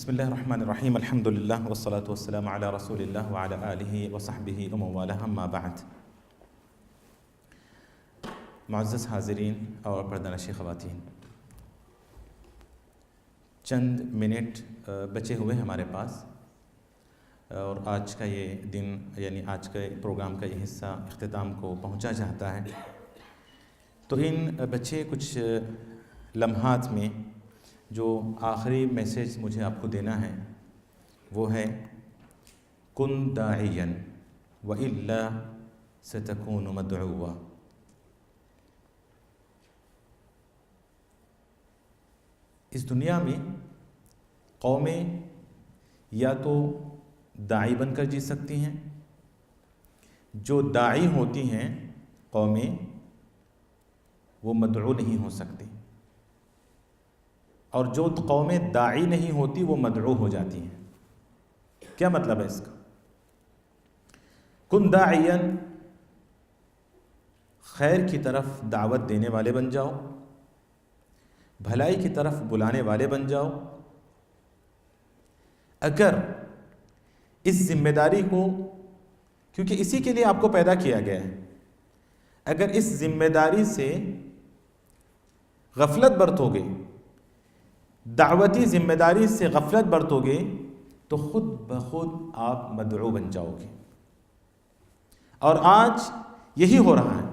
بسم اللہ الرحمن الرحیم الحمدللہ والصلاة والسلام علی رسول اللہ وعلی آلہ وصحبہ ومن والہ اما بعد۔ معزز حاضرین اور پردہ نشین خواتین، چند منٹ بچے ہوئے ہمارے پاس اور آج کا یہ دن یعنی آج کے پروگرام کا یہ حصہ اختتام کو پہنچا جاتا ہے، تو ان بچے کچھ لمحات میں جو آخری میسیج مجھے آپ کو دینا ہے وہ ہے کن داعیا وإلا ستكون مدعوا۔ اس دنیا میں قومیں یا تو داعی بن کر جی سکتی ہیں، جو داعی ہوتی ہیں قومیں وہ مدعو نہیں ہو سکتی، اور جو قومیں داعی نہیں ہوتی وہ مدعو ہو جاتی ہیں۔ کیا مطلب ہے اس کا؟ کن داعیا، خیر کی طرف دعوت دینے والے بن جاؤ، بھلائی کی طرف بلانے والے بن جاؤ۔ اگر اس ذمہ داری کو، کیونکہ اسی کے لیے آپ کو پیدا کیا گیا ہے، اگر اس ذمہ داری سے غفلت برتو گے، دعوتی ذمہ داری سے غفلت برتو گے، تو خود بخود آپ مدعو بن جاؤ گے۔ اور آج یہی ہو رہا ہے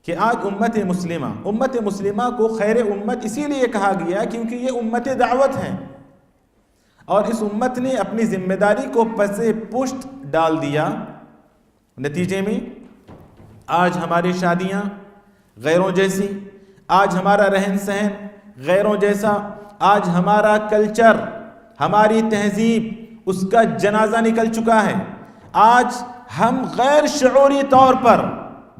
کہ آج امت مسلمہ کو خیر امت اسی لیے کہا گیا کیونکہ یہ امت دعوت ہے، اور اس امت نے اپنی ذمہ داری کو پس پشت ڈال دیا۔ نتیجے میں آج ہماری شادیاں غیروں جیسی، آج ہمارا رہن سہن غیروں جیسا، آج ہمارا کلچر، ہماری تہذیب، اس کا جنازہ نکل چکا ہے۔ آج ہم غیر شعوری طور پر،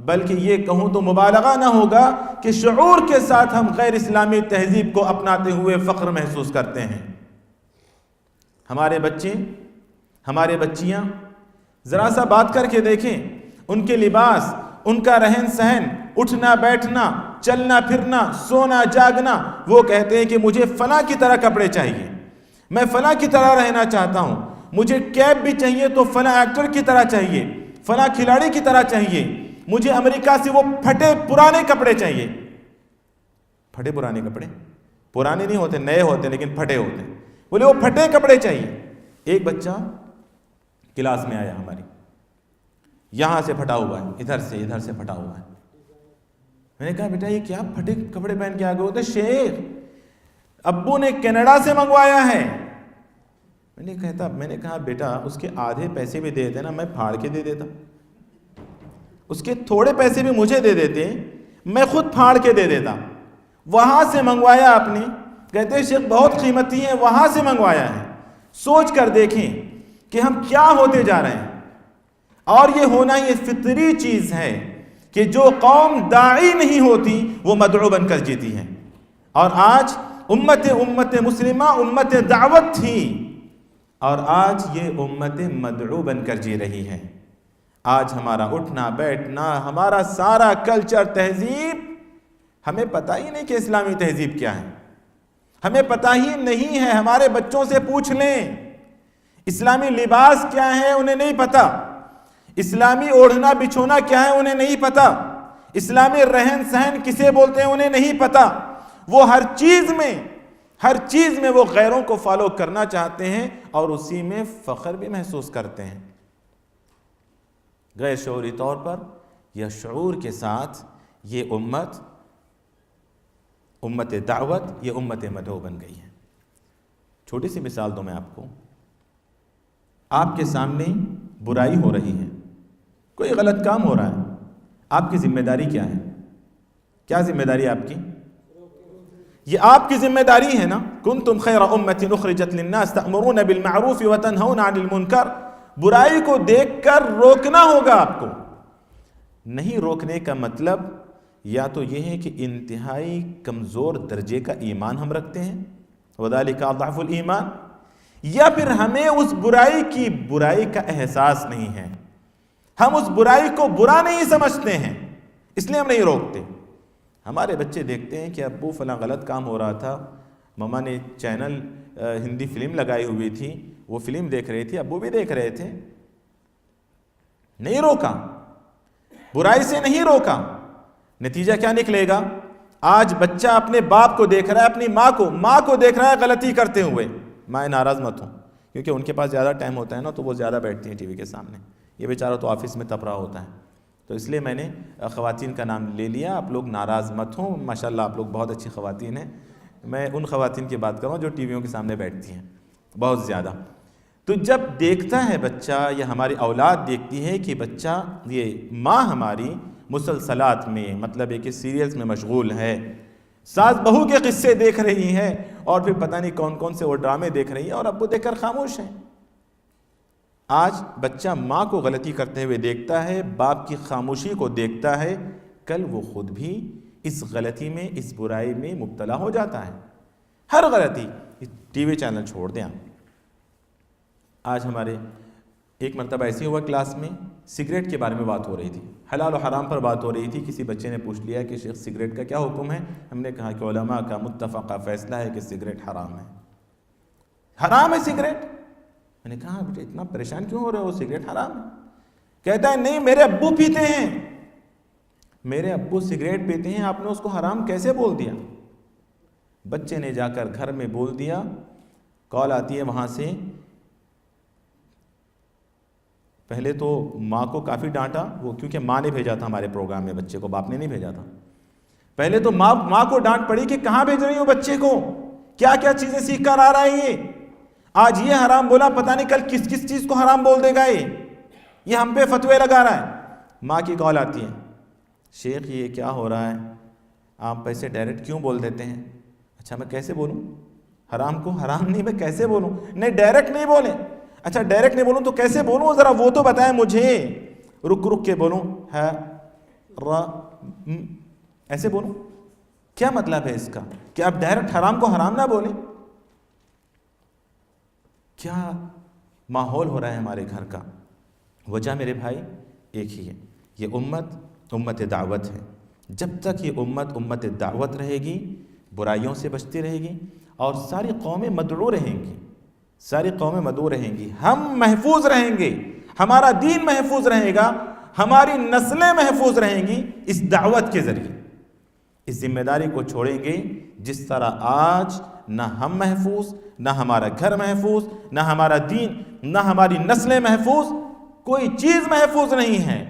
بلکہ یہ کہوں تو مبالغہ نہ ہوگا کہ شعور کے ساتھ ہم غیر اسلامی تہذیب کو اپناتے ہوئے فخر محسوس کرتے ہیں۔ ہمارے بچے، ہمارے بچیاں ذرا سا بات کر کے دیکھیں، ان کے لباس، ان کا رہن سہن، اٹھنا بیٹھنا، چلنا پھرنا، سونا جاگنا، وہ کہتے ہیں کہ مجھے فلاں کی طرح کپڑے چاہیے، میں فلاں کی طرح رہنا چاہتا ہوں، مجھے کیپ بھی چاہیے تو فلاں ایکٹر کی طرح چاہیے، فلاں کھلاڑی کی طرح چاہیے، مجھے امریکہ سے وہ پھٹے پرانے کپڑے چاہیے۔ پھٹے پرانے کپڑے پرانے نہیں ہوتے، نئے ہوتے لیکن پھٹے ہوتے، بولے وہ پھٹے کپڑے چاہیے۔ ایک بچہ کلاس میں آیا ہماری، یہاں سے پھٹا ہوا ہے، ادھر سے پھٹا ہوا ہے۔ میں نے کہا بیٹا یہ کیا پھٹے کپڑے پہن کے آ گئے ہوتے؟ شیخ ابو نے کینیڈا سے منگوایا ہے۔ میں نے کہا بیٹا اس کے آدھے پیسے بھی دے دیتے نا، میں پھاڑ کے دے دیتا، اس کے تھوڑے پیسے بھی مجھے دے دیتے، میں خود پھاڑ کے دے دیتا۔ وہاں سے منگوایا آپ نے، کہتے شیخ بہت قیمتی ہے، وہاں سے منگوایا ہے۔ سوچ کر دیکھیں کہ ہم کیا ہوتے جا رہے ہیں، اور یہ ہونا یہ فطری چیز ہے کہ جو قوم داعی نہیں ہوتی وہ مدعو بن کر جیتی ہے۔ اور آج امت مسلمہ امت دعوت تھی، اور آج یہ امت مدعو بن کر جی رہی ہے۔ آج ہمارا اٹھنا بیٹھنا، ہمارا سارا کلچر، تہذیب، ہمیں پتہ ہی نہیں کہ اسلامی تہذیب کیا ہے، ہمیں پتہ ہی نہیں ہے۔ ہمارے بچوں سے پوچھ لیں اسلامی لباس کیا ہے، انہیں نہیں پتہ، اسلامی اوڑھنا بچھونا کیا ہے انہیں نہیں پتہ، اسلامی رہن سہن کسے بولتے ہیں انہیں نہیں پتہ۔ وہ ہر چیز میں وہ غیروں کو فالو کرنا چاہتے ہیں اور اسی میں فخر بھی محسوس کرتے ہیں۔ غیر شعوری طور پر یا شعور کے ساتھ یہ امت دعوت، یہ امت مدعو بن گئی ہے۔ چھوٹی سی مثال دوں میں آپ کو، آپ کے سامنے برائی ہو رہی ہے، کوئی غلط کام ہو رہا ہے، آپ کی ذمہ داری کیا ہے؟ کیا ذمہ داری ہے آپ کی؟ یہ آپ کی ذمہ داری ہے نا، کنتم خیر امۃ اخرجت للناس تأمرون بالمعروف وتنہون عن المنکر۔ برائی کو دیکھ کر روکنا ہوگا آپ کو۔ نہیں روکنے کا مطلب یا تو یہ ہے کہ انتہائی کمزور درجے کا ایمان ہم رکھتے ہیں، وذالک اضعف الایمان، یا پھر ہمیں اس برائی کا احساس نہیں ہے، ہم اس برائی کو برا نہیں سمجھتے ہیں، اس لیے ہم نہیں روکتے۔ ہمارے بچے دیکھتے ہیں کہ ابو فلاں غلط کام ہو رہا تھا، مما نے چینل ہندی فلم لگائی ہوئی تھی، وہ فلم دیکھ رہی تھی، ابو بھی دیکھ رہے تھے، نہیں روکا، برائی سے نہیں روکا. نتیجہ کیا نکلے گا؟ آج بچہ اپنے باپ کو دیکھ رہا ہے، اپنی ماں کو دیکھ رہا ہے غلطی کرتے ہوئے. ماں ناراض مت ہوں، کیونکہ ان کے پاس زیادہ ٹائم ہوتا ہے نا، تو وہ زیادہ بیٹھتی ہیں ٹی وی کے سامنے. یہ بیچارہ تو آفس میں تپ رہا ہوتا ہے. تو اس لیے میں نے خواتین کا نام لے لیا. آپ لوگ ناراض مت ہوں، ماشاءاللہ آپ لوگ بہت اچھی خواتین ہیں. میں ان خواتین کی بات کر رہا ہوں جو ٹی ویوں کے سامنے بیٹھتی ہیں بہت زیادہ. تو جب دیکھتا ہے بچہ یا ہماری اولاد دیکھتی ہے کہ بچہ، یہ ماں ہماری مسلسلات میں، مطلب ہے کہ سیریلز میں مشغول ہے، ساس بہو کے قصے دیکھ رہی ہے، اور پھر پتہ نہیں کون کون سے وہ ڈرامے دیکھ رہی ہیں، اور ابو دیکھ کر خاموش ہیں. آج بچہ ماں کو غلطی کرتے ہوئے دیکھتا ہے، باپ کی خاموشی کو دیکھتا ہے، کل وہ خود بھی اس غلطی میں، اس برائی میں مبتلا ہو جاتا ہے. ہر غلطی، ٹی وی چینل چھوڑ دیں آپ. آج ہمارے ایک مرتبہ ایسی ہوا کلاس میں، سگریٹ کے بارے میں بات ہو رہی تھی، حلال و حرام پر بات ہو رہی تھی. کسی بچے نے پوچھ لیا کہ شیخ سگریٹ کا کیا حکم ہے؟ ہم نے کہا کہ علماء کا متفقہ فیصلہ ہے کہ سگریٹ حرام ہے. حرام ہے سگریٹ؟ میں نے کہا بیٹا اتنا پریشان کیوں ہو رہے ہو، سگریٹ حرام ہے. کہتا ہے نہیں میرے ابو پیتے ہیں. میرے ابو سگریٹ پیتے ہیں، آپ نے اس کو حرام کیسے بول دیا؟ بچے نے جا کر گھر میں بول دیا. کال آتی ہے وہاں سے. پہلے تو ماں کو کافی ڈانٹا، وہ کیونکہ ماں نے بھیجا تھا ہمارے پروگرام میں بچے کو، باپ نے نہیں بھیجا تھا. پہلے تو ماں کو ڈانٹ پڑی کہ کہاں بھیج رہی ہو بچے کو، کیا کیا چیزیں سیکھ کر آ رہا ہے یہ. آج یہ حرام بولا، پتہ نہیں کل کس کس چیز کو حرام بول دے گا. یہ ہم پہ فتوے لگا رہا ہے. ماں کی کال آتی ہے، شیخ یہ کیا ہو رہا ہے، آپ پیسے ڈائریکٹ کیوں بول دیتے ہیں؟ اچھا میں کیسے بولوں حرام کو؟ حرام نہیں، میں کیسے بولوں؟ نہیں ڈائریکٹ نہیں بولیں. اچھا ڈائریکٹ نہیں بولوں تو کیسے بولوں؟ ذرا وہ تو بتائیں مجھے. رک کے بولوں، ہے ایسے بولوں؟ کیا مطلب ہے اس کا کہ آپ ڈائریکٹ حرام کو حرام نہ بولیں؟ کیا ماحول ہو رہا ہے ہمارے گھر کا؟ وجہ میرے بھائی ایک ہی ہے، یہ امت دعوت ہے. جب تک یہ امت دعوت رہے گی، برائیوں سے بچتی رہے گی، اور ساری قومیں مدعو رہیں گی، ساری قومیں مدعو رہیں گی، ہم محفوظ رہیں گے، ہمارا دین محفوظ رہے گا، ہماری نسلیں محفوظ رہیں گی اس دعوت کے ذریعے. اس ذمہ داری کو چھوڑیں گے. جس طرح آج نہ ہم محفوظ، نہ ہمارا گھر محفوظ، نہ ہمارا دین، نہ ہماری نسلیں محفوظ، کوئی چیز محفوظ نہیں ہے.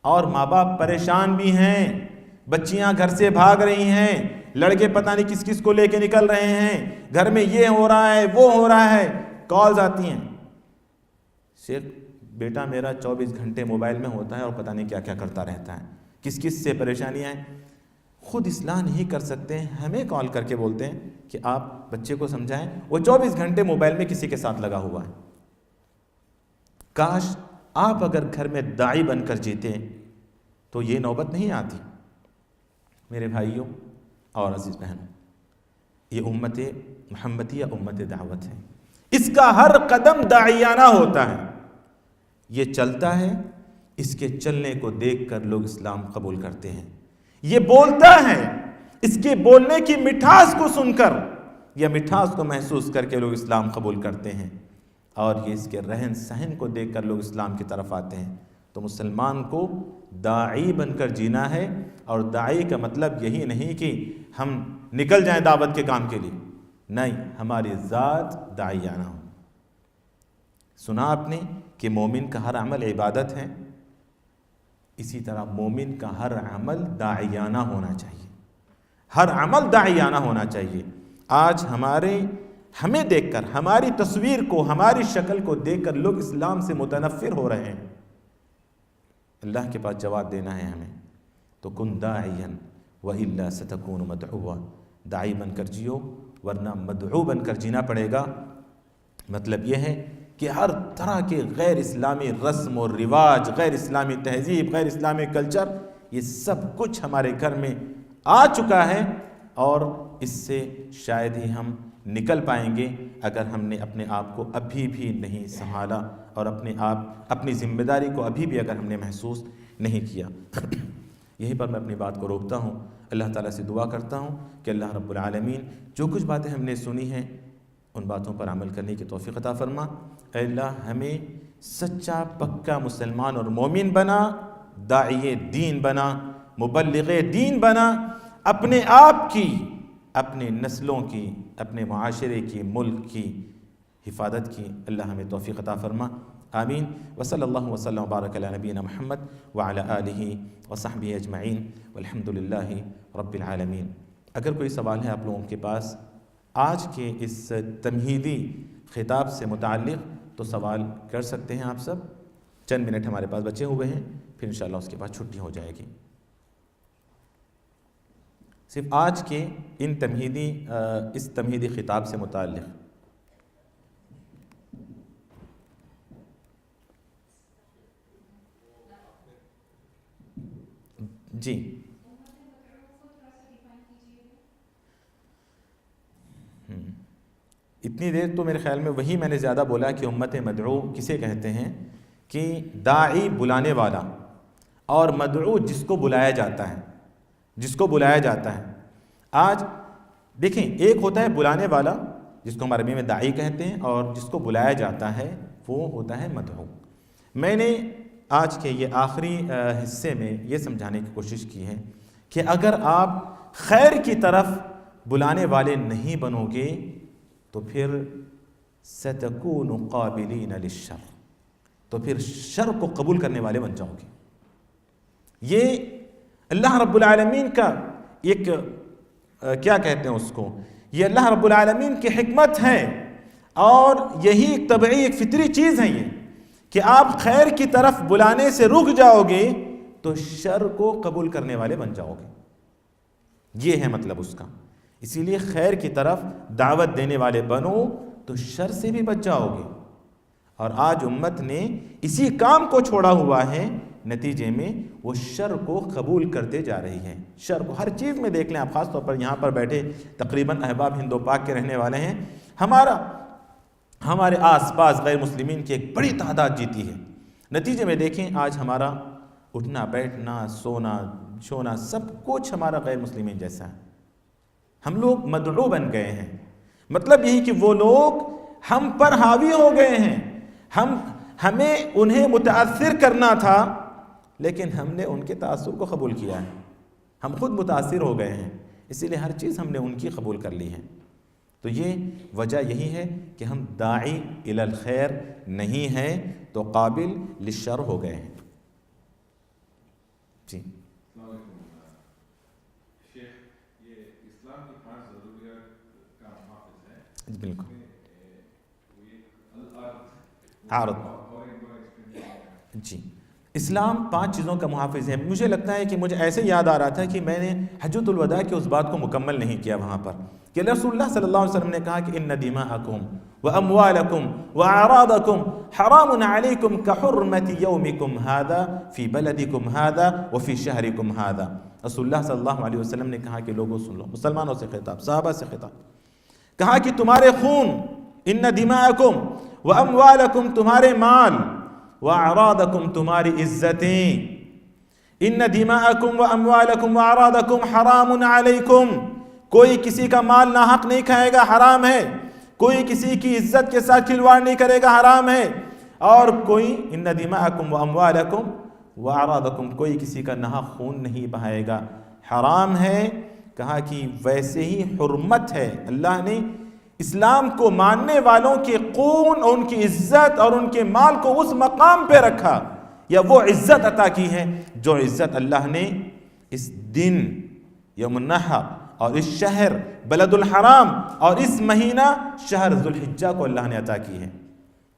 اور ماں باپ پریشان بھی ہیں، بچیاں گھر سے بھاگ رہی ہیں، لڑکے پتہ نہیں کس کس کو لے کے نکل رہے ہیں، گھر میں یہ ہو رہا ہے وہ ہو رہا ہے. کالز آتی ہیں، شیخ بیٹا میرا 24 گھنٹے موبائل میں ہوتا ہے اور پتہ نہیں کیا کیا کرتا رہتا ہے. کس کس سے پریشانیاں ہیں، خود اصلاح نہیں کر سکتے ہیں، ہمیں کال کر کے بولتے ہیں کہ آپ بچے کو سمجھائیں. وہ 24 گھنٹے موبائل میں کسی کے ساتھ لگا ہوا ہے. کاش آپ اگر گھر میں داعی بن کر جیتے تو یہ نوبت نہیں آتی. میرے بھائیوں اور عزیز بہنوں، یہ امت محمدیہ امت دعوت ہے. اس کا ہر قدم داعیانہ ہوتا ہے. یہ چلتا ہے، اس کے چلنے کو دیکھ کر لوگ اسلام قبول کرتے ہیں. یہ بولتا ہے، اس کے بولنے کی مٹھاس کو سن کر یا مٹھاس کو محسوس کر کے لوگ اسلام قبول کرتے ہیں. اور یہ اس کے رہن سہن کو دیکھ کر لوگ اسلام کی طرف آتے ہیں. تو مسلمان کو داعی بن کر جینا ہے. اور داعی کا مطلب یہی نہیں کہ ہم نکل جائیں دعوت کے کام کے لیے، نہیں، ہماری ذات داعیانہ ہو. سنا آپ نے کہ مومن کا ہر عمل عبادت ہے، اسی طرح مومن کا ہر عمل داعیانہ ہونا چاہیے. ہر عمل داعیانہ ہونا چاہیے. آج ہمیں دیکھ کر، ہماری تصویر کو، ہماری شکل کو دیکھ کر لوگ اسلام سے متنفر ہو رہے ہیں. اللہ کے پاس جواب دینا ہے ہمیں. تو کن داعیا وإلا ستکون مدعوا، داعی بن کر جیو ورنہ مدعو بن کر جینا پڑے گا. مطلب یہ ہے کہ ہر طرح کے غیر اسلامی رسم و رواج، غیر اسلامی تہذیب، غیر اسلامی کلچر، یہ سب کچھ ہمارے گھر میں آ چکا ہے. اور اس سے شاید ہی ہم نکل پائیں گے اگر ہم نے اپنے آپ کو ابھی بھی نہیں سنبھالا، اور اپنی ذمہ داری کو ابھی بھی اگر ہم نے محسوس نہیں کیا. یہیں پر میں اپنی بات کو روکتا ہوں. اللہ تعالیٰ سے دعا کرتا ہوں کہ اللہ رب العالمین جو کچھ باتیں ہم نے سنی ہیں ان باتوں پر عمل کرنے کی توفیق عطا فرما۔ اے اللہ ہمیں سچا پکا مسلمان اور مومن بنا، داعی دین بنا، مبلغ دین بنا، اپنے آپ کی، اپنے نسلوں کی، اپنے معاشرے کی، ملک کی حفاظت کی اللہ ہمیں توفیق عطا فرما۔ آمین۔ وصلی اللہ وسلم وبارک علی نبینا محمد وعلی آلہ وصحبہ اجمعین والحمد للہ رب العالمین۔ اگر کوئی سوال ہے آپ لوگوں کے پاس آج کے اس تمہیدی خطاب سے متعلق تو سوال کر سکتے ہیں آپ سب۔ چند منٹ ہمارے پاس بچے ہوئے ہیں، پھر انشاءاللہ اس کے بعد چھٹی ہو جائے گی۔ صرف آج کے اس تمہیدی خطاب سے متعلق جی۔ اتنی دیر تو میرے خیال میں وہی میں نے زیادہ بولا کہ امت مدعو کسے کہتے ہیں، کہ داعی بلانے والا، اور مدعو جس کو بلایا جاتا ہے، جس کو بلایا جاتا ہے۔ آج دیکھیں، ایک ہوتا ہے بلانے والا جس کو ہم عربی میں داعی کہتے ہیں، اور جس کو بلایا جاتا ہے وہ ہوتا ہے مدعو۔ میں نے آج کے یہ آخری حصے میں یہ سمجھانے کی کوشش کی ہے کہ اگر آپ خیر کی طرف بلانے والے نہیں بنو گے تو پھر سَتَكُونُ قَابِلِينَ لِلشَّرِّ، تو پھر شر کو قبول کرنے والے بن جاؤ گے۔ یہ اللہ رب العالمین کا ایک کیا کہتے ہیں اس کو، یہ اللہ رب العالمین کی حکمت ہے، اور یہی ایک طبعی ایک فطری چیز ہے یہ کہ آپ خیر کی طرف بلانے سے رک جاؤ گے تو شر کو قبول کرنے والے بن جاؤ گے۔ یہ ہے مطلب اس کا۔ اسی لیے خیر کی طرف دعوت دینے والے بنو تو شر سے بھی بچ جاؤ گے۔ اور آج امت نے اسی کام کو چھوڑا ہوا ہے، نتیجے میں وہ شر کو قبول کرتے جا رہی ہے۔ شر کو ہر چیز میں دیکھ لیں آپ، خاص طور پر یہاں پر بیٹھے تقریباً احباب ہند و پاک کے رہنے والے ہیں، ہمارے آس پاس غیر مسلمین کی ایک بڑی تعداد جیتی ہے۔ نتیجے میں دیکھیں آج ہمارا اٹھنا بیٹھنا سونا چھونا سب کچھ ہمارا غیر مسلمین جیسا ہے۔ ہم لوگ مدعو بن گئے ہیں، مطلب یہی کہ وہ لوگ ہم پر حاوی ہو گئے ہیں، ہمیں انہیں متاثر کرنا تھا لیکن ہم نے ان کے تاثر کو قبول کیا ہے، ہم خود متاثر ہو گئے ہیں، اسی لیے ہر چیز ہم نے ان کی قبول کر لی ہے۔ تو یہ وجہ یہی ہے کہ ہم داعی الی الخیر نہیں ہیں تو قابل للشر ہو گئے ہیں۔ جی بالکل عارض جی، اسلام 5 چیزوں کا محافظ ہے۔ مجھے لگتا ہے کہ مجھے ایسے یاد آ رہا تھا کہ میں نے حجۃ الوداع کی اس بات کو مکمل نہیں کیا وہاں پر، کہ رسول اللہ صلی اللہ علیہ وسلم نے کہا کہ ان دماءکم واموالکم واعراضکم حرام علیکم کحرمۃ یومکم ھذا فی بلدکم ھذا وفی شہرکم ھذا۔ رسول اللہ صلی اللہ علیہ وسلم نے کہا کہ لوگوں سن لو، مسلمانوں سے خطاب، صحابہ سے خطاب، کہا کہ تمہارے خون، ان دماءکم واموالکم تمہارے مال، واعراضکم تمہاری عزتیں، ان دماءکم واموالکم واعراضکم حرام علیکم، کوئی کسی کا مال ناحق نہیں کھائے گا، حرام ہے، کوئی کسی کی عزت کے ساتھ کھلواڑ نہیں کرے گا، حرام ہے، اور کوئی ان دماءکم واموالکم واعراضکم کوئی کسی کا ناحق خون نہیں بہائے گا، حرام ہے۔ کہا کہ ویسے ہی حرمت ہے، اللہ نے اسلام کو ماننے والوں کے خون اور ان کی عزت اور ان کے مال کو اس مقام پہ رکھا، یا وہ عزت عطا کی ہے جو عزت اللہ نے اس دن یوم النحر اور اس شہر بلد الحرام اور اس مہینہ شہر ذوالحجہ کو اللہ نے عطا کی ہے۔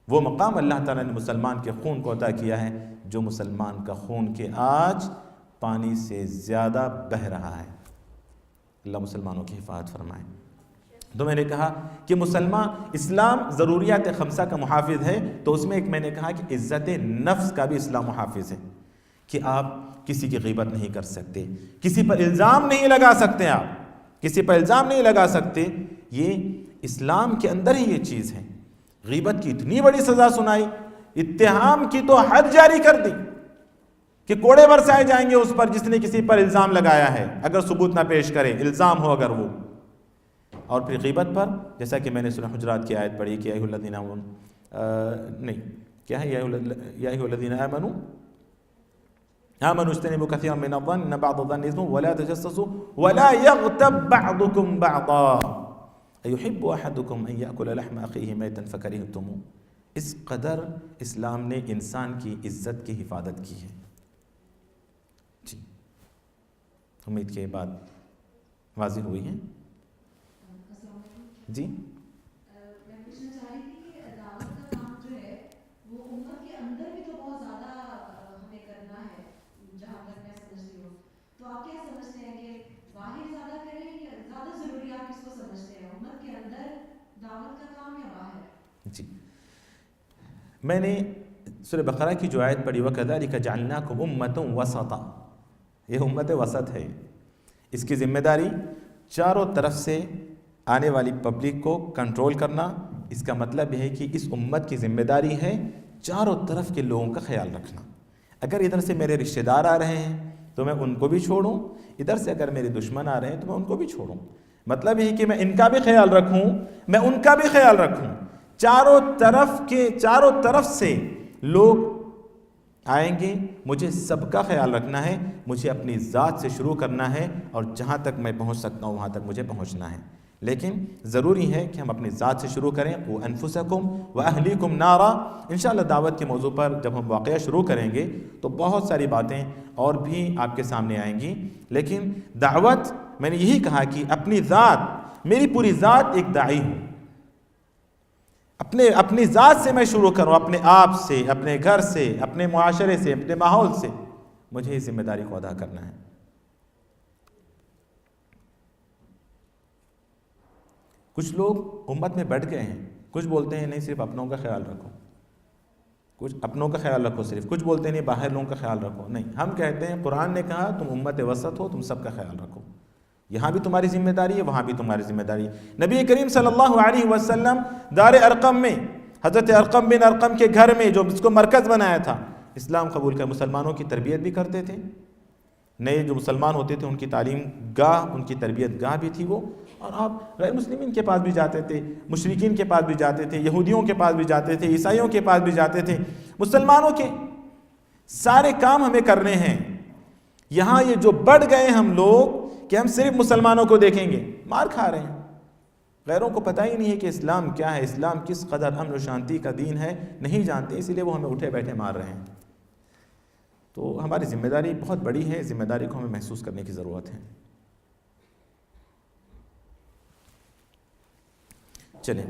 وہ مقام اللہ تعالیٰ نے مسلمان کے خون کو عطا کیا ہے جو مسلمان کا خون کے آج پانی سے زیادہ بہہ رہا ہے۔ اللہ مسلمانوں کی حفاظت فرمائے۔ تو میں نے کہا کہ اسلام ضروریات خمسہ کا محافظ ہے، تو اس میں ایک میں نے کہا کہ عزت نفس کا بھی اسلام محافظ ہے، کہ آپ کسی کی غیبت نہیں کر سکتے، کسی پر الزام نہیں لگا سکتے، آپ کسی پر الزام نہیں لگا سکتے، یہ اسلام کے اندر ہی یہ چیز ہے۔ غیبت کی اتنی بڑی سزا سنائی، اتہام کی تو حد جاری کر دی کہ کوڑے برسائے جائیں گے اس پر جس نے کسی پر الزام لگایا ہے، اگر ثبوت نہ پیش کرے، الزام ہو اگر وہ۔ اور پھر غیبت پر، جیسا کہ میں نے سورہ حجرات کی آیت پڑھی کہ یا ایھا الذین نہیں کیا ہے، یا ایھا الذین آمنوا اجتنبوا کثیرا من الظن ان بعض الظن اثم ولا تجسسوا ولا یغتب بعضکم بعضا ایحب احدکم ان یأکل لحم اخیہ میتا فکرہتموہ۔ اس قدر اسلام نے انسان کی عزت کی حفاظت کی ہے۔ جی امید کے بعد واضح ہوئی ہے؟ جی میں پوچھنا چاہ رہی تھی کہ دعوت کا کام جو ہے وہ امت کے اندر بھی تو بہت زیادہ ہمیں کرنا ہے، جہاں تک میں سمجھتی ہوں، تو آپ کیا سمجھتے ہیں کہ باہر زیادہ کریں یا زیادہ ضروری، آپ کس کو سمجھتے ہیں، امت کے اندر دعوت کا کام یا باہر؟ جی میں نے سورہ بقرہ کی جو آیت پڑھی وَكَذَلِكَ جَعَلْنَاكُمْ أُمَّةً وَسَطًا، یہ امت وسط ہے، اس کی ذمہ داری چاروں طرف سے آنے والی پبلک کو کنٹرول کرنا۔ اس کا مطلب یہ ہے کہ اس امت کی ذمہ داری ہے چاروں طرف کے لوگوں کا خیال رکھنا۔ اگر ادھر سے میرے رشتہ دار آ رہے ہیں تو میں ان کو بھی چھوڑوں، ادھر سے اگر میرے دشمن آ رہے ہیں تو میں ان کو بھی چھوڑوں۔ مطلب یہ ہے کہ میں ان کا بھی خیال رکھوں، میں ان کا بھی خیال رکھوں۔ چاروں طرف سے لوگ آئیں گے، مجھے سب کا خیال رکھنا ہے، مجھے اپنی ذات سے شروع کرنا ہے، اور جہاں تک میں پہنچ سکتا ہوں وہاں تک مجھے پہنچنا ہے۔ لیکن ضروری ہے کہ ہم اپنی ذات سے شروع کریں۔ قُوا أَنفُسَكُمْ وَأَهْلِيكُمْ نَارًا۔ انشاءاللہ دعوت کے موضوع پر جب ہم واقعہ شروع کریں گے تو بہت ساری باتیں اور بھی آپ کے سامنے آئیں گی، لیکن دعوت میں نے یہی کہا کہ اپنی ذات، میری پوری ذات ایک داعی ہوں، اپنی ذات سے میں شروع کروں، اپنے آپ سے، اپنے گھر سے، اپنے معاشرے سے، اپنے ماحول سے مجھے اس ذمہ داری کو ادا کرنا ہے۔ کچھ لوگ امت میں بڑھ گئے ہیں، کچھ بولتے ہیں نہیں صرف اپنوں کا خیال رکھو، کچھ اپنوں کا خیال رکھو صرف، کچھ بولتے ہیں نہیں باہر لوگوں کا خیال رکھو۔ نہیں، ہم کہتے ہیں قرآن نے کہا تم امت وسط ہو، تم سب کا خیال رکھو، یہاں بھی تمہاری ذمہ داری ہے، وہاں بھی تمہاری ذمہ داری ہے۔ نبی کریم صلی اللہ علیہ وسلم دار ارقم میں، حضرت ارقم بن ارقم کے گھر میں، جو اس کو مرکز بنایا تھا، اسلام قبول کر مسلمانوں کی تربیت بھی کرتے تھے۔ نئے جو مسلمان ہوتے تھے ان کی تعلیم گاہ، ان کی تربیت گاہ بھی تھی وہ، اور آپ غیر مسلمین کے پاس بھی جاتے تھے، مشرکین کے پاس بھی جاتے تھے، یہودیوں کے پاس بھی جاتے تھے، عیسائیوں کے پاس بھی جاتے تھے۔ مسلمانوں کے سارے کام ہمیں کرنے ہیں۔ یہاں یہ جو بڑھ گئے ہم لوگ کہ ہم صرف مسلمانوں کو دیکھیں گے، مار کھا رہے ہیں۔ غیروں کو پتہ ہی نہیں ہے کہ اسلام کیا ہے، اسلام کس قدر امن و شانتی کا دین ہے، نہیں جانتے، اسی لیے وہ ہمیں اٹھے بیٹھے مار رہے ہیں۔ تو ہماری ذمہ داری بہت بڑی ہے، ذمہ داری کو ہمیں محسوس کرنے کی ضرورت ہے۔ چلیں،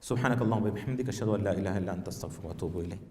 سبحانک اللہم و بحمدک اشہد ان لا الہ الا انت استغفرک و اتوب الیک۔